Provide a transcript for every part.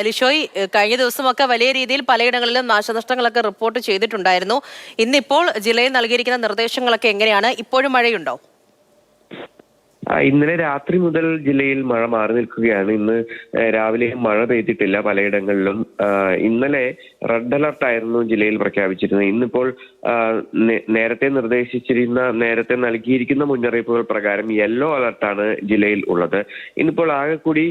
ലിഷോയ്, കഴിഞ്ഞ ദിവസമൊക്കെ വലിയ രീതിയിൽ പലയിടങ്ങളിലും നാശനഷ്ടങ്ങളൊക്കെ റിപ്പോർട്ട് ചെയ്തിട്ടുണ്ടായിരുന്നു. ഇന്നിപ്പോൾ ജില്ലയിൽ നൽകിയിരിക്കുന്ന നിർദ്ദേശങ്ങളൊക്കെ എങ്ങനെയാണ്? ഇപ്പോഴും മഴയുണ്ടോ? ഇന്നലെ രാത്രി മുതൽ ജില്ലയിൽ മഴ മാറി നിൽക്കുകയാണ്. ഇന്ന് രാവിലെ മഴ പെയ്തിട്ടില്ല പലയിടങ്ങളിലും. ഇന്നലെ റെഡ് അലർട്ട് ആയിരുന്നു ജില്ലയിൽ പ്രഖ്യാപിച്ചിരുന്നത്. ഇന്നിപ്പോൾ നേരത്തെ നൽകിയിരിക്കുന്ന മുന്നറിയിപ്പുകൾ പ്രകാരം യെല്ലോ അലർട്ടാണ് ജില്ലയിൽ ഉള്ളത്. ഇന്നിപ്പോൾ ആകെ കൂടി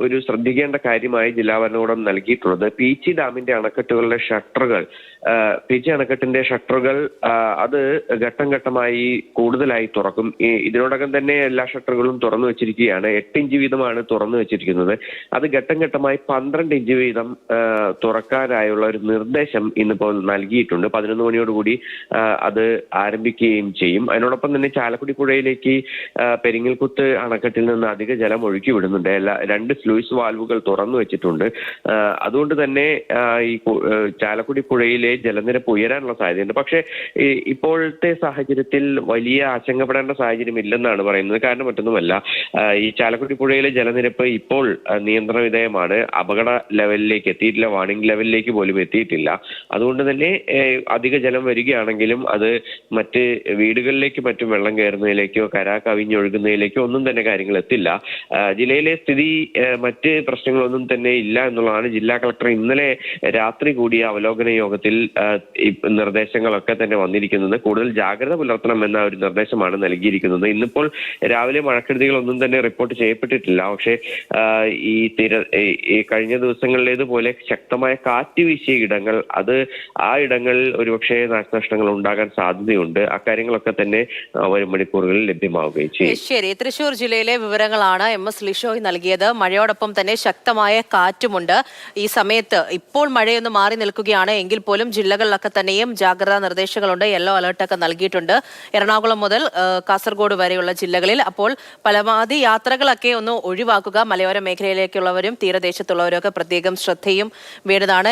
ഒരു ശ്രദ്ധിക്കേണ്ട കാര്യമായി ജില്ലാ ഭരണകൂടം നൽകിയിട്ടുള്ളത് പീച്ചി ഡാമിന്റെ അണക്കെട്ടുകളുടെ ഷട്ടറുകൾ, പീച്ചി അണക്കെട്ടിന്റെ ഷട്ടറുകൾ അത് ഘട്ടം ഘട്ടമായി കൂടുതലായി തുറക്കും. ഇതിനോടകം തന്നെ എല്ലാ ഷട്ടറുകളും തുറന്നു വെച്ചിരിക്കുകയാണ്. 8 ഇഞ്ച് വീതമാണ് തുറന്നു വെച്ചിരിക്കുന്നത്. അത് ഘട്ടം ഘട്ടമായി 12 ഇഞ്ച് വീതം തുറക്കാനായുള്ള ഒരു നിർദ്ദേശം ഇന്നിപ്പോൾ നൽകിയിട്ടുണ്ട്. 11 മണിയോടുകൂടി അത് ആരംഭിക്കുകയും ചെയ്യും. അതിനോടൊപ്പം തന്നെ ചാലക്കുടി പുഴയിലേക്ക് പെരിങ്ങൽകുത്ത് അണക്കെട്ടിൽ നിന്ന് അധിക ജലം ഒഴുക്കി വിടുന്നുണ്ട്. 2 സ്ലൂയിസ് വാൽവുകൾ തുറന്നു വെച്ചിട്ടുണ്ട്. അതുകൊണ്ട് തന്നെ ഈ ചാലക്കുടി പുഴയിലെ ജലനിരപ്പ് ഉയരാനുള്ള സാധ്യതയുണ്ട്. പക്ഷേ ഇപ്പോഴത്തെ സാഹചര്യത്തിൽ വലിയ ആശങ്കപ്പെടേണ്ട സാഹചര്യം ഇല്ലെന്നാണ് പറയുന്നത്. കാരണം മറ്റൊന്നുമല്ല, ഈ ചാലക്കുടി പുഴയിലെ ജലനിരപ്പ് ഇപ്പോൾ നിയന്ത്രണ വിധേയമാണ്. അപകട ലെവലിലേക്ക് എത്തിയിട്ടില്ല, വാർണിംഗ് ലെവലിലേക്ക് പോലും എത്തിയിട്ടില്ല. അതുകൊണ്ട് തന്നെ അധിക ജലം വരികയാണെങ്കിലും അത് മറ്റ് വീടുകളിലേക്ക് മറ്റും വെള്ളം കയറുന്നതിലേക്കോ കര കവിഞ്ഞൊഴുകുന്നതിലേക്കോ ഒന്നും തന്നെ കാര്യങ്ങൾ എത്തില്ല. ജില്ലയിലെ സ്ഥിതി മറ്റ് പ്രശ്നങ്ങളൊന്നും തന്നെ ഇല്ല എന്നുള്ളതാണ് ജില്ലാ കളക്ടർ ഇന്നലെ രാത്രി കൂടിയ അവലോകന യോഗത്തിൽ നിർദ്ദേശങ്ങളൊക്കെ തന്നെ വന്നിരിക്കുന്നത്. കൂടുതൽ ജാഗ്രത പുലർത്തണം എന്ന ഒരു നിർദ്ദേശമാണ് നൽകിയിരിക്കുന്നത്. ഇന്നിപ്പോൾ രാവിലെ മഴക്കെടുതികളൊന്നും തന്നെ റിപ്പോർട്ട് ചെയ്യപ്പെട്ടിട്ടില്ല. പക്ഷേ ഈ കഴിഞ്ഞ ദിവസങ്ങളിലേതുപോലെ ശക്തമായ കാറ്റ് വീശിയ ഇടങ്ങൾ, ആ ഇടങ്ങളിൽ ഒരുപക്ഷെ നാശനഷ്ടങ്ങൾ ഉണ്ടാകാൻ സാധ്യതയുണ്ട്. അക്കാര്യങ്ങളൊക്കെ തന്നെ വരും മണിക്കൂറുകളിൽ ലഭ്യമാവുകയും ചെയ്യും. ശരി, തൃശൂർ ജില്ലയിലെ വിവരങ്ങളാണ് MS ലിഷോയ് നൽകിയത്. മഴയോടൊപ്പം തന്നെ ശക്തമായ കാറ്റുമുണ്ട്. ഈ സമയത്ത് ഇപ്പോൾ മഴയൊന്ന് മാറി നിൽക്കുകയാണ് എങ്കിൽ പോലും ജില്ലകളിലൊക്കെ തന്നെയും ജാഗ്രതാ നിർദ്ദേശങ്ങളുണ്ട്. യെല്ലോ അലർട്ടൊക്കെ നൽകിയിട്ടുണ്ട്. എറണാകുളം മുതൽ കാസർഗോഡ് വരെയുള്ള ജില്ലകളിൽ. അപ്പോൾ പരമാവധി യാത്രകളൊക്കെ ഒന്ന് ഒഴിവാക്കുക. മലയോര മേഖലയിലേക്കുള്ളവരും തീരദേശത്തുള്ളവരും ഒക്കെ പ്രത്യേകം ശ്രദ്ധയും വേണ്ടതാണ്.